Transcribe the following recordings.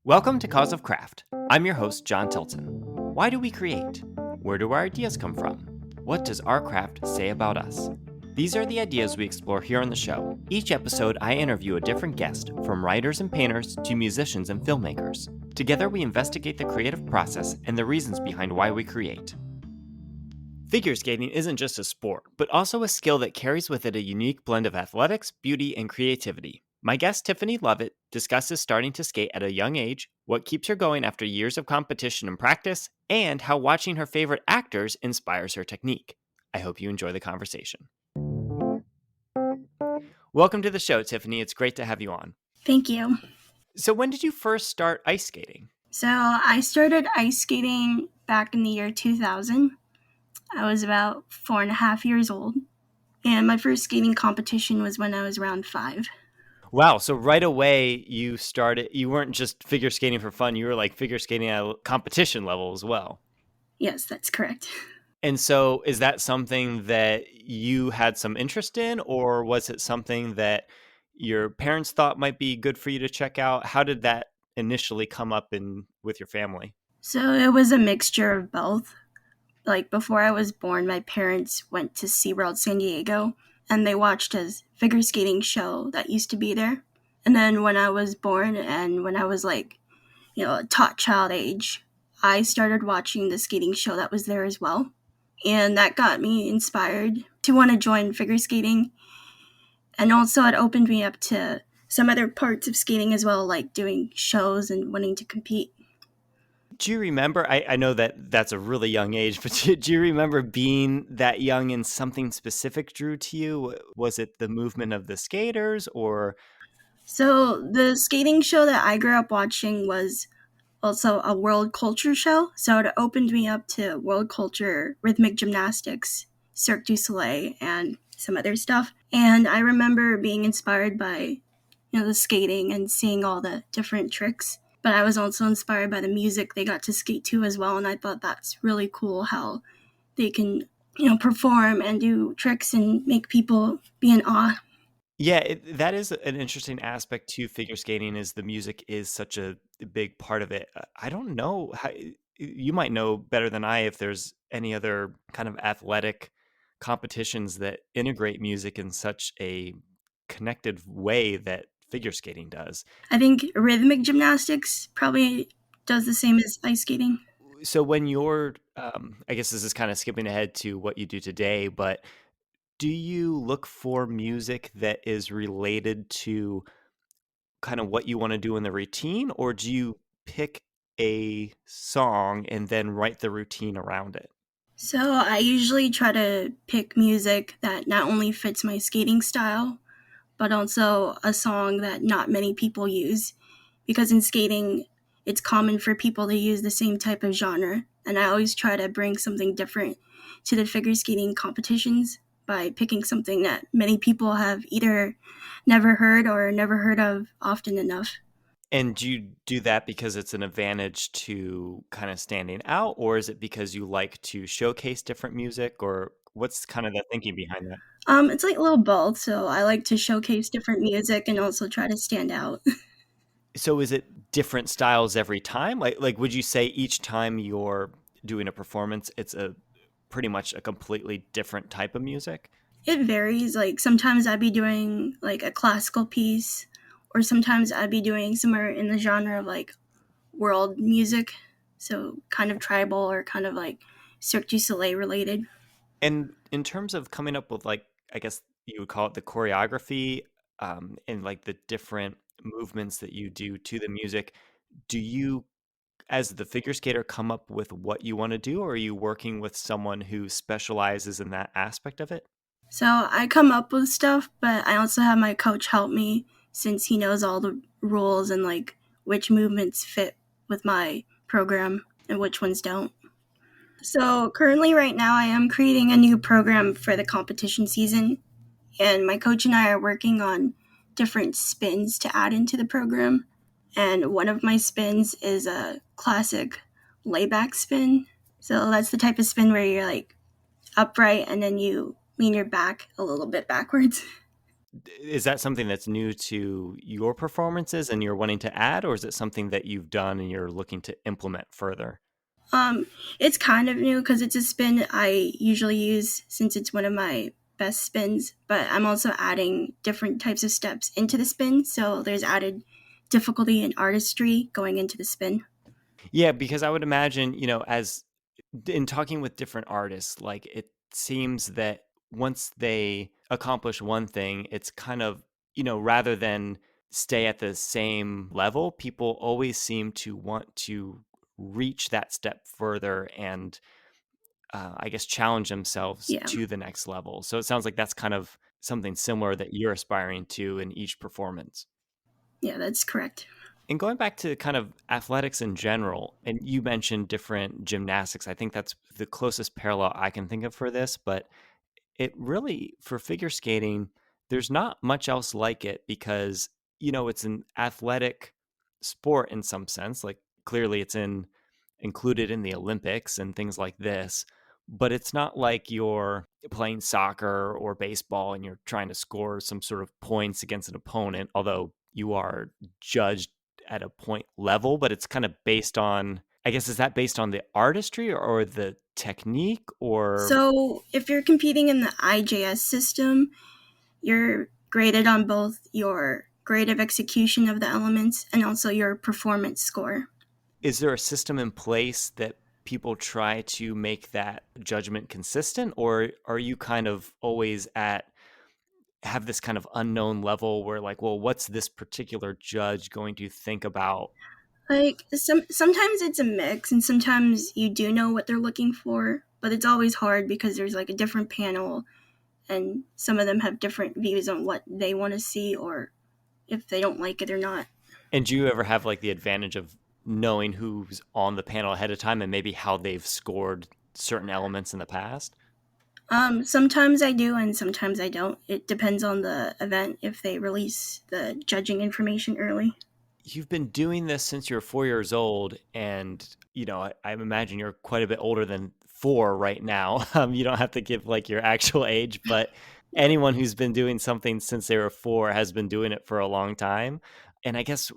Welcome to Cause of Craft. I'm your host, John Tilton. Why do we create? Where do our ideas come from? What does our craft say about us? These are the ideas we explore here on the show. Each episode, I interview a different guest, from writers and painters to musicians and filmmakers. Together, we investigate the creative process and the reasons behind why we create. Figure skating isn't just a sport, but also a skill that carries with it a unique blend of athletics, beauty, and creativity. My guest, Tiffanie Lovett, discusses starting to skate at a young age, what keeps her going after years of competition and practice, and how watching her favorite actors inspires her technique. I hope you enjoy the conversation. Welcome to the show, Tiffanie. It's great to have you on. Thank you. So, when did you first start ice skating? So I started ice skating back in the year 2000. I was about 4.5 years old. And my first skating competition was when I was around 5. Wow. So right away you weren't just figure skating for fun. You were like figure skating at a competition level as well. Yes, that's correct. And so is that something that you had some interest in, or was it something that your parents thought might be good for you to check out? How did that initially come up with your family? So it was a mixture of both. Like before I was born, my parents went to SeaWorld San Diego and they watched a figure skating show that used to be there. And then when I was born and when I was a tot child age, I started watching the skating show that was there as well. And that got me inspired to want to join figure skating. And also it opened me up to some other parts of skating as well, like doing shows and wanting to compete. Do you remember, I know that that's a really young age, but do you remember being that young and something specific drew to you? Was it the movement of the skaters or? So the skating show that I grew up watching was also a world culture show. So it opened me up to world culture, rhythmic gymnastics, Cirque du Soleil, and some other stuff. And I remember being inspired by, the skating and seeing all the different tricks. But I was also inspired by the music they got to skate to as well. And I thought that's really cool how they can, perform and do tricks and make people be in awe. Yeah, that is an interesting aspect to figure skating is the music is such a big part of it. I don't know how you might know better than I if there's any other kind of athletic competitions that integrate music in such a connected way that figure skating does. I think rhythmic gymnastics probably does the same as ice skating. So when you're, I guess this is kind of skipping ahead to what you do today, but do you look for music that is related to kind of what you want to do in the routine, or do you pick a song and then write the routine around it? So I usually try to pick music that not only fits my skating style, but also a song that not many people use. Because in skating, it's common for people to use the same type of genre. And I always try to bring something different to the figure skating competitions by picking something that many people have either never heard or never heard of often enough. And do you do that because it's an advantage to kind of standing out, or is it because you like to showcase different music, or what's kind of the thinking behind that? It's like a little both. So I like to showcase different music and also try to stand out. So is it different styles every time? Like would you say each time you're doing a performance, it's a pretty much a completely different type of music? It varies. Like sometimes I'd be doing like a classical piece, or sometimes I'd be doing somewhere in the genre of like world music. So kind of tribal or kind of like Cirque du Soleil related. And in terms of coming up with like, I guess you would call it the choreography, and like the different movements that you do to the music, do you, as the figure skater, come up with what you want to do, or are you working with someone who specializes in that aspect of it? So I come up with stuff, but I also have my coach help me since he knows all the rules and like which movements fit with my program and which ones don't. So currently right now I am creating a new program for the competition season, and my coach and I are working on different spins to add into the program. And one of my spins is a classic layback spin. So that's the type of spin where you're like upright and then you lean your back a little bit backwards. Is that something that's new to your performances and you're wanting to add, or is it something that you've done and you're looking to implement further? Um, it's kind of new because it's a spin I usually use since it's one of my best spins, but I'm also adding different types of steps into the spin, so there's added difficulty and artistry going into the spin. Yeah, because I would imagine, as in talking with different artists, like it seems that once they accomplish one thing, it's kind of, rather than stay at the same level, people always seem to want to reach that step further and, I guess, challenge themselves Yeah, to the next level. So it sounds like that's kind of something similar that you're aspiring to in each performance. yeah, that's correct. And going back to kind of athletics in general, and you mentioned different gymnastics, I think that's the closest parallel I can think of for this. But it really, for figure skating, there's not much else like it because, it's an athletic sport in some sense. Like clearly it's included in the Olympics and things like this, but it's not like you're playing soccer or baseball and you're trying to score some sort of points against an opponent, although you are judged at a point level, but it's kind of based on, I guess, is that based on the artistry or the technique or So if you're competing in the IJS system, you're graded on both your grade of execution of the elements and also your performance score. is there a system in place that people try to make that judgment consistent, or are you kind of always at have this kind of unknown level where like, well, what's this particular judge going to think about? Like sometimes it's a mix and sometimes you do know what they're looking for, but it's always hard because there's like a different panel and some of them have different views on what they want to see or if they don't like it or not. And do you ever have like the advantage of knowing who's on the panel ahead of time and maybe how they've scored certain elements in the past? Sometimes I do and sometimes I don't. It depends on the event if they release the judging information early. You've been doing this since you're 4 years old, and I imagine you're quite a bit older than 4 right now. You don't have to give like your actual age, but anyone who's been doing something since they were 4 has been doing it for a long time. And I guess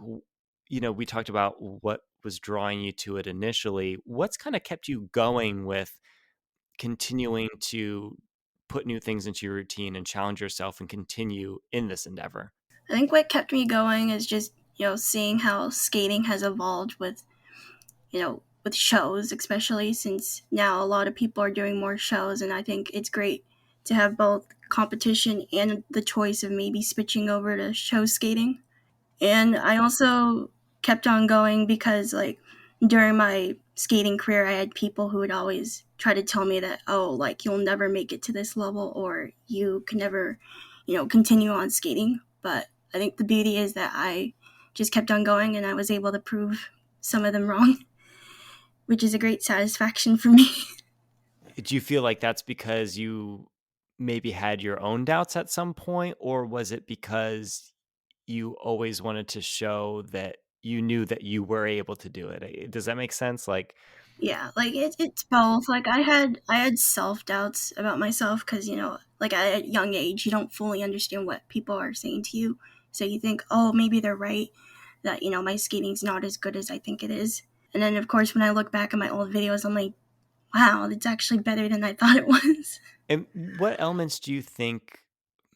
we talked about what was drawing you to it initially. What's kind of kept you going with continuing to put new things into your routine and challenge yourself and continue in this endeavor? I think what kept me going is just, seeing how skating has evolved with shows, especially since now a lot of people are doing more shows, and I think it's great to have both competition and the choice of maybe switching over to show skating. And I also kept on going because, like, during my skating career, I had people who would always try to tell me that, oh, like, you'll never make it to this level or you can never, continue on skating. But I think the beauty is that I just kept on going and I was able to prove some of them wrong, which is a great satisfaction for me. Do you feel like that's because you maybe had your own doubts at some point, or was it because you always wanted to show that you knew that you were able to do it? Does that make sense? Like, Yeah, like it's both. Like I had self doubts about myself because like at a young age, you don't fully understand what people are saying to you, so you think, oh, maybe they're right that my skating's not as good as I think it is. And then of course, when I look back at my old videos, I'm like, wow, it's actually better than I thought it was. and what elements do you think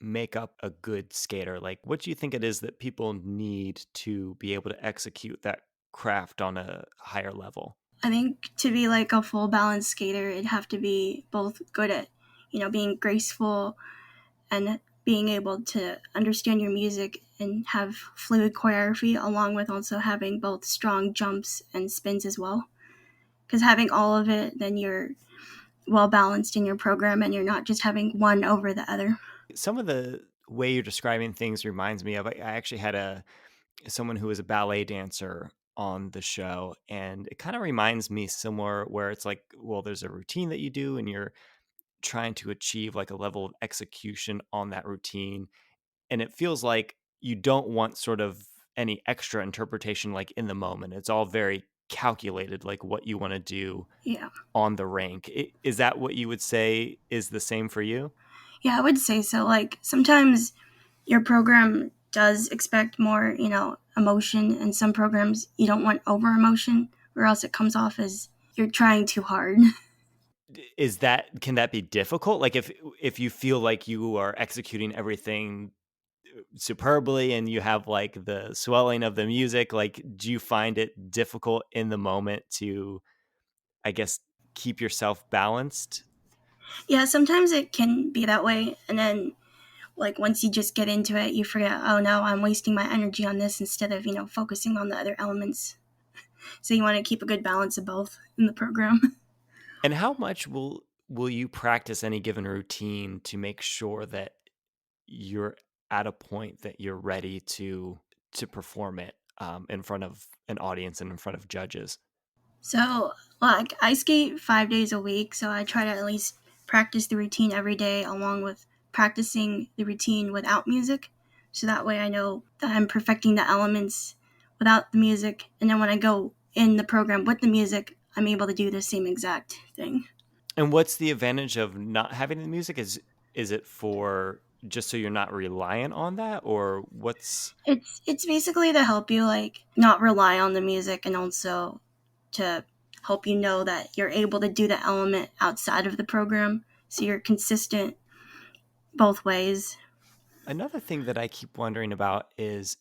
make up a good skater? Like, what do you think it is that people need to be able to execute that craft on a higher level? I think to be like a full balance skater, it'd have to be both good at being graceful and being able to understand your music and have fluid choreography along with also having both strong jumps and spins as well, because having all of it, then you're well balanced in your program and you're not just having one over the other. Some of the way you're describing things reminds me of I actually had someone who was a ballet dancer on the show, and it kind of reminds me similar where it's like, well, there's a routine that you do and you're trying to achieve like a level of execution on that routine, and it feels like you don't want sort of any extra interpretation like in the moment. It's all very calculated, like what you want to do Yeah, on the rink. Is that what you would say is the same for you? yeah, I would say so. Like sometimes your program does expect more, emotion, and some programs you don't want over emotion, or else it comes off as you're trying too hard. Can that be difficult? Like if you feel like you are executing everything superbly and you have like the swelling of the music, like do you find it difficult in the moment to, I guess, keep yourself balanced? Yeah, sometimes it can be that way, and then like once you just get into it, you forget, oh no, I'm wasting my energy on this instead of focusing on the other elements. So you want to keep a good balance of both in the program. And how much will you practice any given routine to make sure that you're at a point that you're ready to perform it in front of an audience and in front of judges? So, like, I skate 5 days a week, so I try to at least practice the routine every day along with practicing the routine without music. So that way I know that I'm perfecting the elements without the music. And then when I go in the program with the music, I'm able to do the same exact thing. And what's the advantage of not having the music? Is it for just so you're not reliant on that, or what's It's basically to help you like not rely on the music, and also to help you know that you're able to do the element outside of the program, so you're consistent both ways. another thing that I keep wondering about is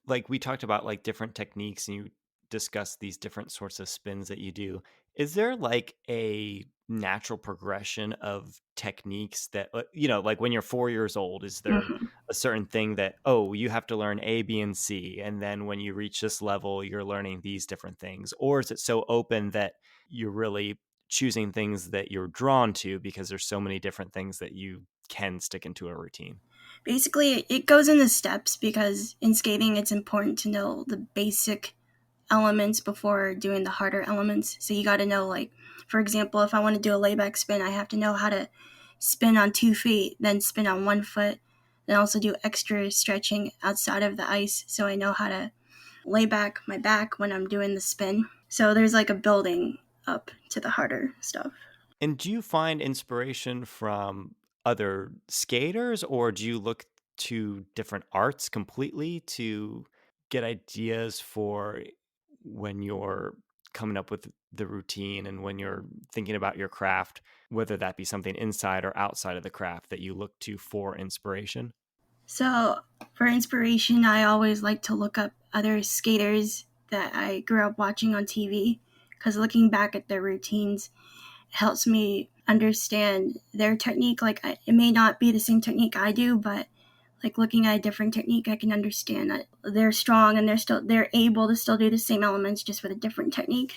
like we talked about like different techniques and you discussed these different sorts of spins that you do. Is there like a natural progression of techniques that like when you're 4 years old, is there Mhm. a certain thing that, oh, you have to learn A, B, and C, and then when you reach this level, you're learning these different things? Or is it so open that you're really choosing things that you're drawn to because there's so many different things that you can stick into a routine? Basically, it goes in the steps because in skating, it's important to know the basic elements before doing the harder elements. So you got to know, like, for example, if I want to do a layback spin, I have to know how to spin on 2 feet, then spin on 1 foot, then also do extra stretching outside of the ice so I know how to lay back my back when I'm doing the spin. So there's like a building up to the harder stuff. And do you find inspiration from other skaters, or do you look to different arts completely to get ideas for when you're coming up with the routine and when you're thinking about your craft, whether that be something inside or outside of the craft that you look to for inspiration? So, for inspiration, I always like to look up other skaters that I grew up watching on TV because looking back at their routines helps me understand their technique. Like, it may not be the same technique I do, but like looking at a different technique, I can understand that they're strong and they're able to still do the same elements just with a different technique.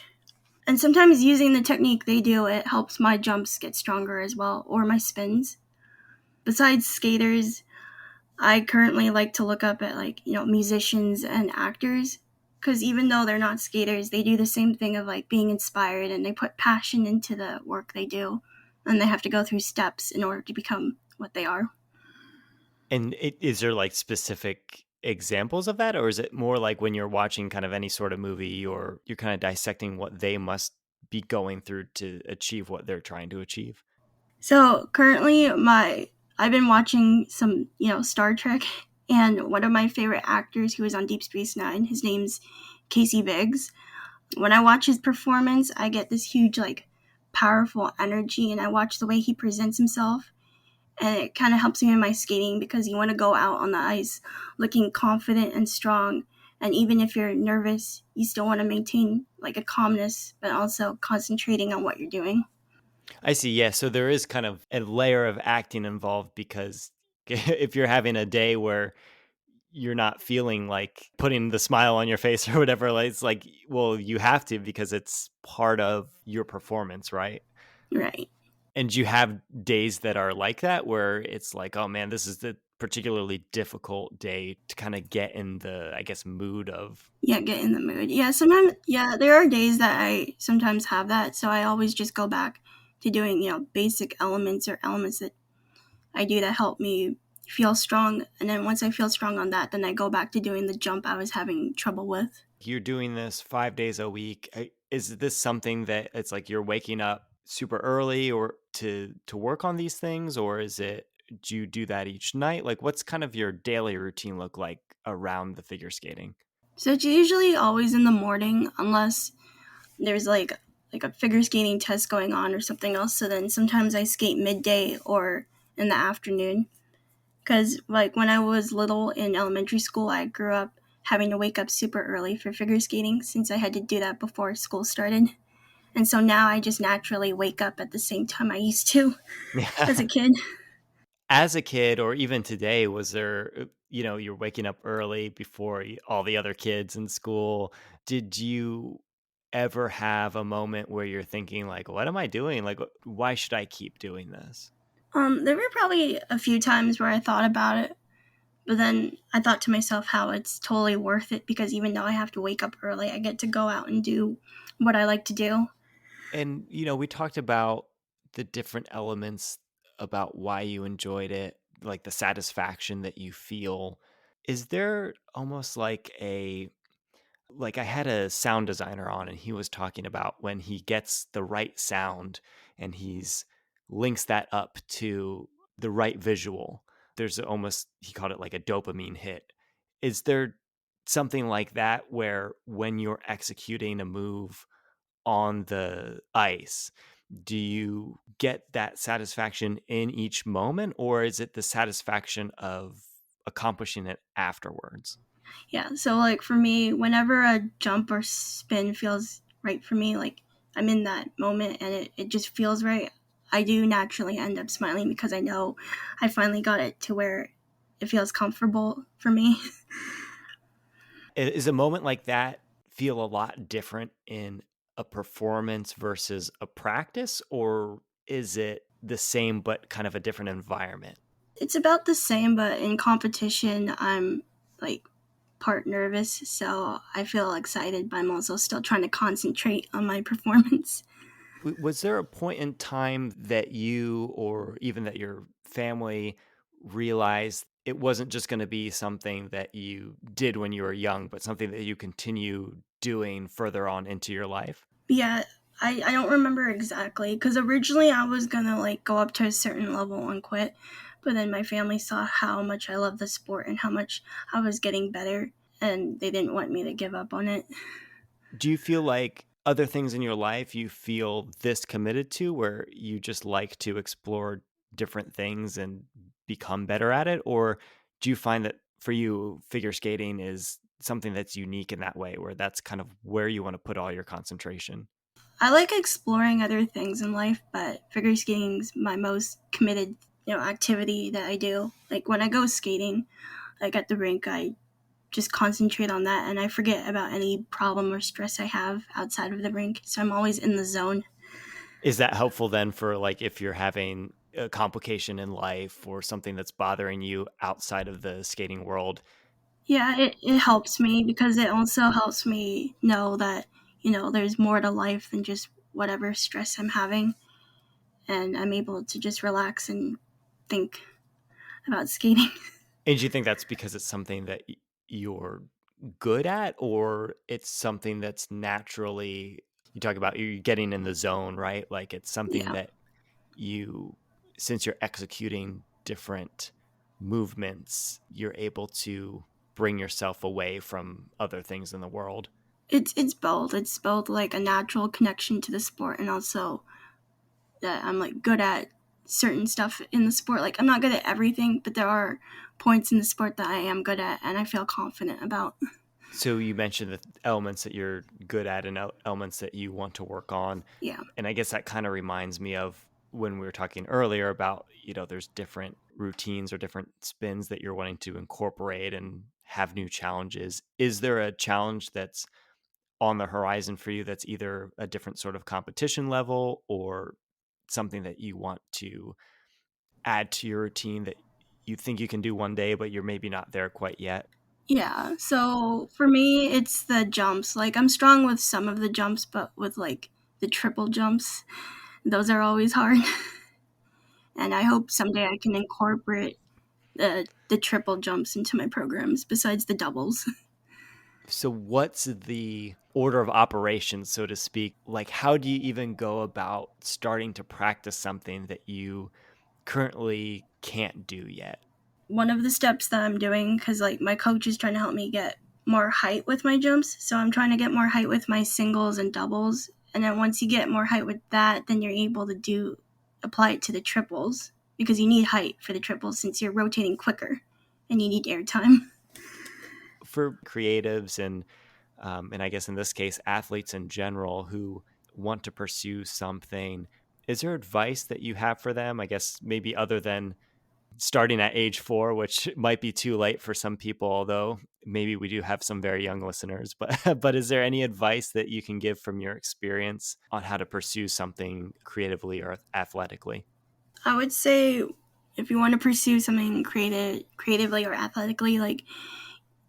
And sometimes using the technique they do, it helps my jumps get stronger as well, or my spins. Besides skaters, I currently like to look up at like, musicians and actors because even though they're not skaters, they do the same thing of like being inspired and they put passion into the work they do and they have to go through steps in order to become what they are. And is there like specific examples of that, or is it more like when you're watching kind of any sort of movie or you're kind of dissecting what they must be going through to achieve what they're trying to achieve? So currently I've been watching some, Star Trek and one of my favorite actors who was on Deep Space Nine, his name's Casey Biggs. When I watch his performance, I get this huge like powerful energy and I watch the way he presents himself and it kind of helps me in my skating because you want to go out on the ice looking confident and strong, and even if you're nervous you still want to maintain like a calmness but also concentrating on what you're doing. I see. Yeah. So there is kind of a layer of acting involved because if you're having a day where you're not feeling like putting the smile on your face or whatever, like, it's like, well, you have to because it's part of your performance, right? Right. And you have days that are like that where it's like, oh man, this is the particularly difficult day to kind of get in the, I guess, mood of. Yeah, get in the mood. Yeah, sometimes, yeah, there are days that I sometimes have that, so I always just go back to doing, basic elements or elements that I do that help me feel strong, and then once I feel strong on that, then I go back to doing the jump I was having trouble with. You're doing this 5 days a week. Is this something that it's like you're waking up super early or to work on these things, or is it do you do that each night? Like, what's kind of your daily routine look like around the figure skating? So it's usually always in the morning, unless there's like a figure skating test going on or something else. So then sometimes I skate midday or in the afternoon. Because like when I was little in elementary school, I grew up having to wake up super early for figure skating since I had to do that before school started. And so now I just naturally wake up at the same time I used to as a Yeah. kid. As a kid or even today, was there, you're waking up early before all the other kids in school. Did you ever have a moment where you're thinking, like, what am I doing? Like, why should I keep doing this? There were probably a few times where I thought about it, but then I thought to myself how it's totally worth it because even though I have to wake up early, I get to go out and do what I like to do. And, we talked about the different elements about why you enjoyed it, like the satisfaction that you feel. Is there almost like I had a sound designer on and he was talking about when he gets the right sound and he's links that up to the right visual. There's almost, he called it like a dopamine hit. Is there something like that where when you're executing a move on the ice, do you get that satisfaction in each moment, or is it the satisfaction of accomplishing it afterwards? Yeah, so like for me, whenever a jump or spin feels right for me, like I'm in that moment and it just feels right, I do naturally end up smiling because I know I finally got it to where it feels comfortable for me. Is a moment like that feel a lot different in a performance versus a practice, or is it the same but kind of a different environment? It's about the same, but in competition, I'm like part nervous, so I feel excited, but I'm also still trying to concentrate on my performance. Was there a point in time that you or even that your family realized it wasn't just going to be something that you did when you were young, but something that you continue doing further on into your life? Yeah, I don't remember exactly because originally I was gonna like go up to a certain level and quit, but then my family saw how much I love the sport and how much I was getting better, and they didn't want me to give up on it. Do you feel like other things in your life you feel this committed to where you just like to explore different things and become better at it? Or do you find that for you, figure skating is something that's unique in that way, where that's kind of where you want to put all your concentration? I like exploring other things in life, but figure skating's my most committed, activity that I do. Like when I go skating, like at the rink, I just concentrate on that and I forget about any problem or stress I have outside of the rink. So I'm always in the zone. Is that helpful then for like if you're having a complication in life or something that's bothering you outside of the skating world? Yeah, it helps me because it also helps me know that, there's more to life than just whatever stress I'm having. And I'm able to just relax and think about skating. And do you think that's because it's something that you're good at, or it's something that's naturally, you talk about you getting in the zone, right? Like it's something Yeah. that you, since you're executing different movements, you're able to bring yourself away from other things in the world. It's both. It's both like a natural connection to the sport and also that I'm like good at certain stuff in the sport. Like I'm not good at everything, but there are points in the sport that I am good at and I feel confident about. So you mentioned the elements that you're good at and elements that you want to work on. Yeah. And I guess that kind of reminds me of when we were talking earlier about, there's different routines or different spins that you're wanting to incorporate and have new challenges. Is there a challenge that's on the horizon for you that's either a different sort of competition level or something that you want to add to your routine that you think you can do one day, but you're maybe not there quite yet? Yeah. So for me, it's the jumps. Like I'm strong with some of the jumps, but with like the triple jumps, those are always hard. And I hope someday I can incorporate the triple jumps into my programs besides the doubles. So what's the order of operations, so to speak? Like, how do you even go about starting to practice something that you currently can't do yet? One of the steps that I'm doing, because like my coach is trying to help me get more height with my jumps, so I'm trying to get more height with my singles and doubles. And then once you get more height with that, then you're able to apply it to the triples, because you need height for the triples since you're rotating quicker and you need air time. For creatives and I guess in this case, athletes in general who want to pursue something, is there advice that you have for them? I guess maybe other than starting at age 4, which might be too late for some people, although maybe we do have some very young listeners. But but is there any advice that you can give from your experience on how to pursue something creatively or athletically? I would say if you want to pursue something creatively or athletically, like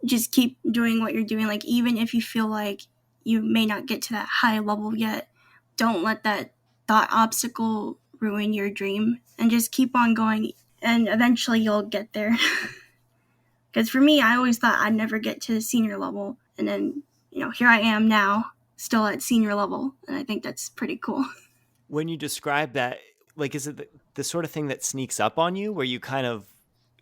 just keep doing what you're doing. Like even if you feel like you may not get to that high level yet, don't let that thought obstacle ruin your dream, and just keep on going, and eventually you'll get there. Because for me, I always thought I'd never get to the senior level, and then here I am now, still at senior level, and I think that's pretty cool. When you describe that, like, is it the sort of thing that sneaks up on you where you kind of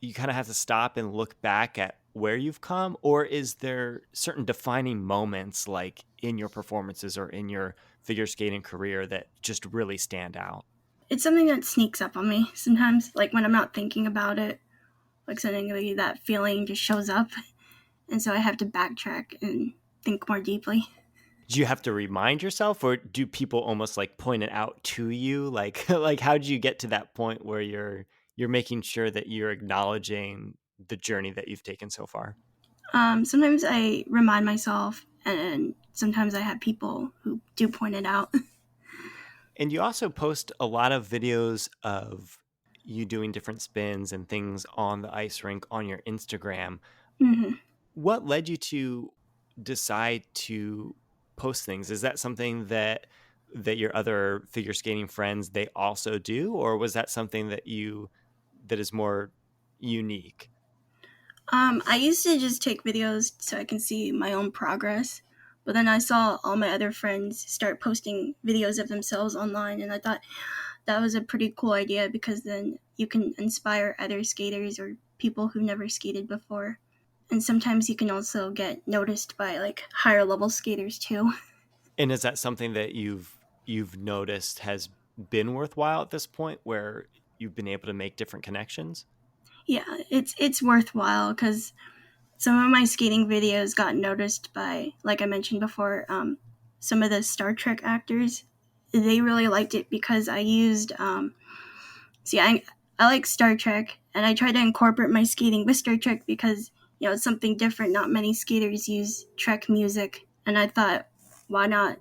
have to stop and look back at where you've come, or is there certain defining moments like in your performances or in your figure skating career that just really stand out? It's something that sneaks up on me sometimes, like when I'm not thinking about it, like suddenly that feeling just shows up, and so I have to backtrack and think more deeply. Do you have to remind yourself, or do people almost like point it out to you? Like like how do you get to that point where you're making sure that you're acknowledging the journey that you've taken so far? Sometimes I remind myself, and sometimes I have people who do point it out. And you also post a lot of videos of you doing different spins and things on the ice rink on your Instagram. hmm What led you to decide to post things? Is that something that your other figure skating friends they also do, or was that something that is more unique? I used to just take videos so I can see my own progress, but then I saw all my other friends start posting videos of themselves online, and I thought that was a pretty cool idea because then you can inspire other skaters or people who've never skated before. And sometimes you can also get noticed by like higher level skaters too. And is that something that you've noticed has been worthwhile at this point where you've been able to make different connections? Yeah, it's worthwhile because some of my skating videos got noticed by, like I mentioned before, some of the Star Trek actors. They really liked it because I used, see, I like Star Trek, and I try to incorporate my skating with Star Trek because, it's something different. Not many skaters use Trek music, and I thought, why not,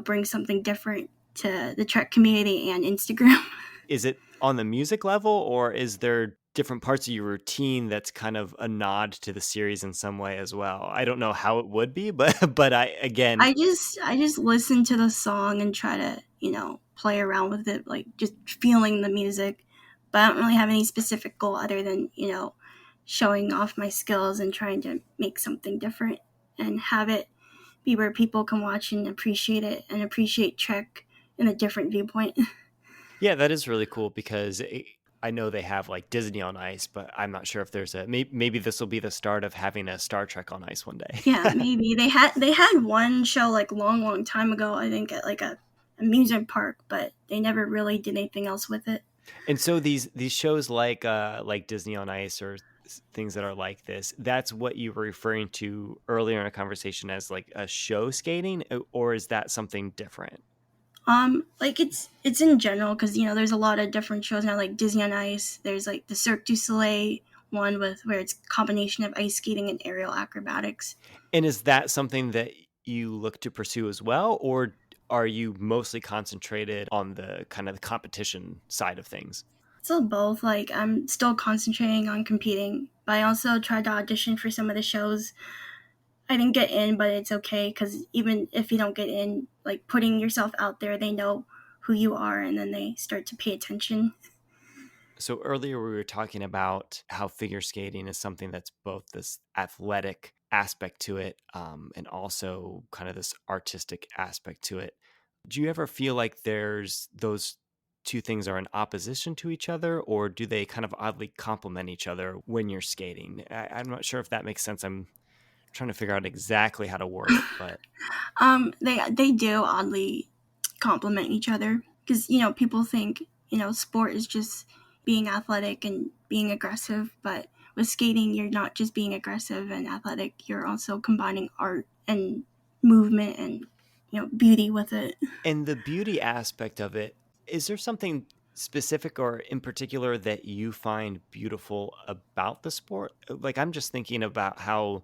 bring something different to the Trek community and Instagram. Is it on the music level, or is there different parts of your routine that's kind of a nod to the series in some way as well? I don't know how it would be, but but I again, I just listen to the song and try to, play around with it, like just feeling the music. But I don't really have any specific goal other than, showing off my skills and trying to make something different and have it be where people can watch and appreciate it and appreciate Trek in a different viewpoint. yeah, that is really cool because I know they have like Disney on Ice, but I'm not sure if there's maybe this will be the start of having a Star Trek on Ice one day. Yeah, maybe they had one show like long time ago, I think at like a amusement park, but they never really did anything else with it. And so these shows like Disney on Ice or things that are like this, that's what you were referring to earlier in a conversation as like a show skating, or is that something different? Like it's in general because there's a lot of different shows now, like Disney on Ice. There's like the Cirque du Soleil one with where it's a combination of ice skating and aerial acrobatics. And is that something that you look to pursue as well, or are you mostly concentrated on the kind of the competition side of things? So both, like I'm still concentrating on competing, but I also tried to audition for some of the shows. I didn't get in, but it's okay because even if you don't get in, like putting yourself out there, they know who you are, and then they start to pay attention. So earlier we were talking about how figure skating is something that's both this athletic aspect to it, and also kind of this artistic aspect to it. Do you ever feel like there's those two things are in opposition to each other, or do they kind of oddly complement each other when you're skating? I'm not sure if that makes sense. I'm trying to figure out exactly how to word it, but They do oddly complement each other because people think sport is just being athletic and being aggressive, but with skating you're not just being aggressive and athletic, you're also combining art and movement and beauty with it. and the beauty aspect of it, is there something specific or in particular that you find beautiful about the sport? Like, I'm just thinking about how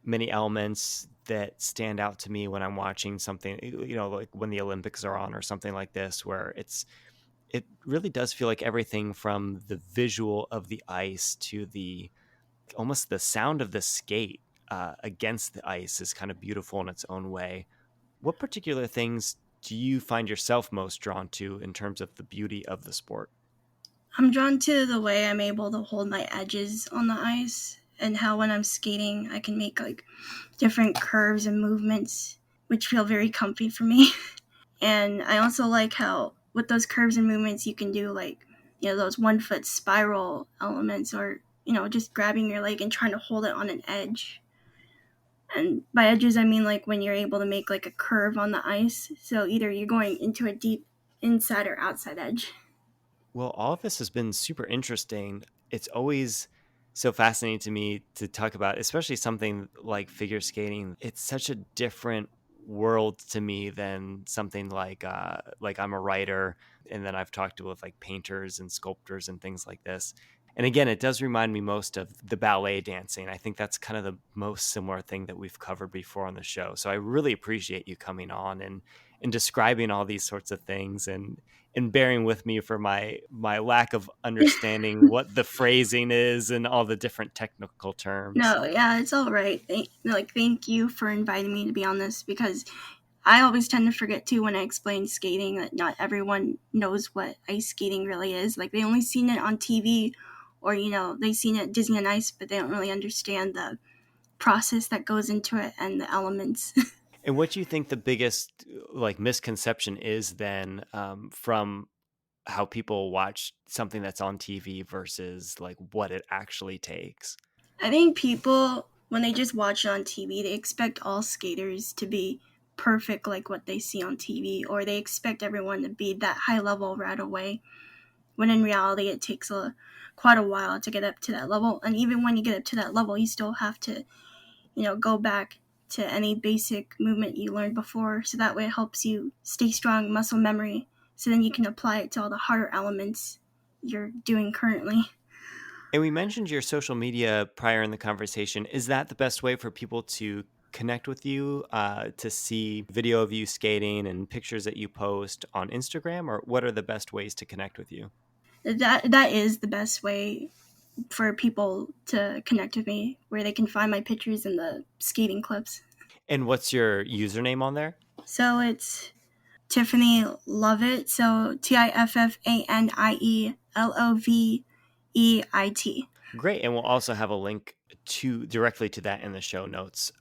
many elements that stand out to me when I'm watching something, like when the Olympics are on or something like this, where it really does feel like everything from the visual of the ice to the almost the sound of the skate against the ice is kind of beautiful in its own way. What particular things do you find yourself most drawn to in terms of the beauty of the sport? I'm drawn to the way I'm able to hold my edges on the ice and how when I'm skating I can make like different curves and movements which feel very comfy for me. And I also like how with those curves and movements you can do like those 1 foot spiral elements, or just grabbing your leg and trying to hold it on an edge. And by edges I mean like when you're able to make like a curve on the ice, so either you're going into a deep inside or outside edge. Well, all of this has been super interesting. It's always so fascinating to me to talk about, especially something like figure skating. It's such a different world to me than something like I'm a writer, and then I've talked to with like painters and sculptors and things like this. And again, it does remind me most of the ballet dancing. I think that's kind of the most similar thing that we've covered before on the show. So I really appreciate you coming on and describing all these sorts of things and bearing with me for my lack of understanding what the phrasing is and all the different technical terms. No, yeah, it's all right. Thank you for inviting me to be on this, because I always tend to forget too when I explain skating that not everyone knows what ice skating really is. Like they only seen it on TV, or they seen it at Disney on Ice, but they don't really understand the process that goes into it and the elements. And what do you think the biggest like misconception is then, from how people watch something that's on TV versus like what it actually takes? I think people, when they just watch it on TV, they expect all skaters to be perfect like what they see on TV, or they expect everyone to be that high level right away, when in reality it takes quite a while to get up to that level. And even when you get up to that level, you still have to go back to any basic movement you learned before, so that way it helps you stay strong muscle memory, so then you can apply it to all the harder elements you're doing currently. And we mentioned your social media prior in the conversation. Is that the best way for people to connect with you, to see video of you skating and pictures that you post on Instagram, or what are the best ways to connect with you? That is the best way for people to connect with me, where they can find my pictures and the skating clips. And what's your username on there? So it's Tiffanie Lovett, so TiffanielOveit. Great. And we'll also have a link to directly to that in the show notes,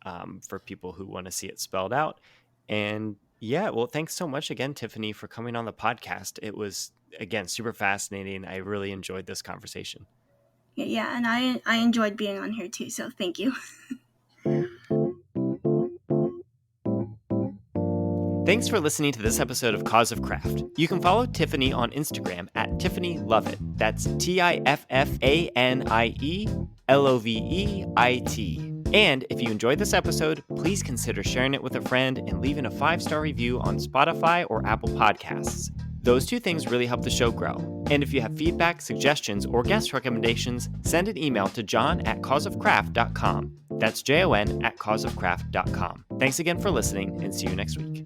for people who want to see it spelled out. And yeah, well, thanks so much again, Tiffanie, for coming on the podcast. It was, again, super fascinating. I really enjoyed this conversation. Yeah, and I enjoyed being on here too, so thank you. Thanks for listening to this episode of Cause of Craft. You can follow Tiffanie on Instagram at Tiffanie Lovett. That's TiffanielOveit. And if you enjoyed this episode, please consider sharing it with a friend and leaving a 5-star review on Spotify or Apple Podcasts. Those two things really help the show grow. And if you have feedback, suggestions, or guest recommendations, send an email to john@causeofcraft.com. That's JON@causeofcraft.com. Thanks again for listening, and see you next week.